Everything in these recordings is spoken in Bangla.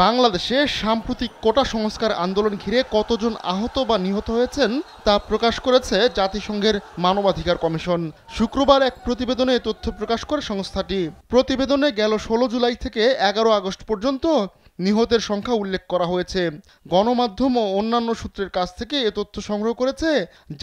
বাংলাদেশে সাম্প্রতিক কোটা সংস্কার আন্দোলন ঘিরে কতজন আহত বা নিহত হয়েছেন তা প্রকাশ করেছে জাতিসংঘের মানবাধিকার কমিশন। শুক্রবার এক প্রতিবেদনে এ তথ্য প্রকাশ করে সংস্থাটি। প্রতিবেদনে গেল ১৬ জুলাই থেকে ১১ আগস্ট পর্যন্ত নিহতের সংখ্যা উল্লেখ করা হয়েছে। গণমাধ্যম ও অন্যান্য সূত্রের কাছ থেকে এ তথ্য সংগ্রহ করেছে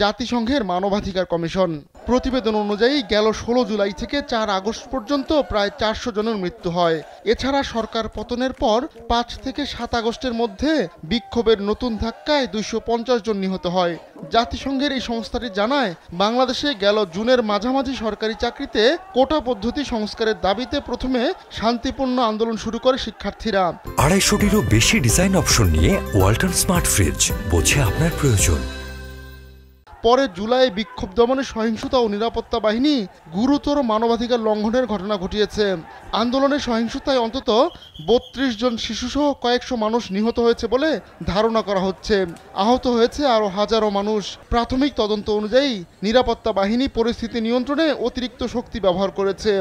জাতিসংঘের মানবাধিকার কমিশন। প্রতিবেদন অনুযায়ী গেল ১৬ জুলাই থেকে ৪ আগস্ট পর্যন্ত প্রায় ৪০০ জনের মৃত্যু হয়। এছাড়া সরকার পতনের পর ৫ থেকে ৭ আগস্টের মধ্যে বিক্ষোভের নতুন ধাক্কায় ২৫০ জন নিহত হয়। জাতিসংঘের এই সংস্থাটি জানায়, বাংলাদেশে গেল জুনের মাঝামাঝি সরকারি চাকরিতে কোটা পদ্ধতি সংস্কারের দাবিতে প্রথমে শান্তিপূর্ণ আন্দোলন শুরু করে শিক্ষার্থীরা। ২৫০টিরও বেশি ডিজাইন অপশন নিয়ে ওয়ালটন স্মার্ট ফ্রিজ, বোঝে আপনার প্রয়োজন। পরে জুলাই বিক্ষোভ দমনে সহিংসতা ও নিরাপত্তা বাহিনী গুরুতর মানবাধিকার লঙ্ঘনের ঘটনা ঘটিয়েছে। আন্দোলনের সহিংসতায় অন্তত ৩২ জন শিশুসহ কয়েকশো মানুষ নিহত হয়েছে বলে ধারণা করা হচ্ছে। আহত হয়েছে আরও হাজারো মানুষ। প্রাথমিক তদন্ত অনুযায়ী নিরাপত্তা বাহিনী পরিস্থিতি নিয়ন্ত্রণে অতিরিক্ত শক্তি ব্যবহার করেছে।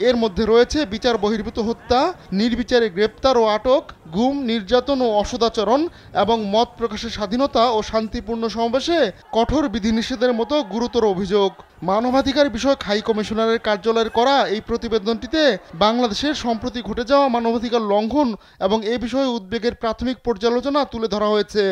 এর মধ্যে রয়েছে বিচার বহির্ভূত হত্যা, নির্বিচারে গ্রেপ্তার ও আটক, গুম, নির্যাতন ও অসদাচরণ এবং মত প্রকাশের স্বাধীনতা ও শান্তিপূর্ণ সমাবেশে কঠোর বিধিনিষেধের মতো গুরুতর অভিযোগ। মানবাধিকার বিষয়ক হাই কমিশনারের কার্যালয়ের করা এই প্রতিবেদনটিতে বাংলাদেশের সম্প্রতি ঘটে যাওয়া মানবাধিকার লঙ্ঘন এবং এ বিষয়ে উদ্বেগের প্রাথমিক পর্যালোচনা তুলে ধরা হয়েছে।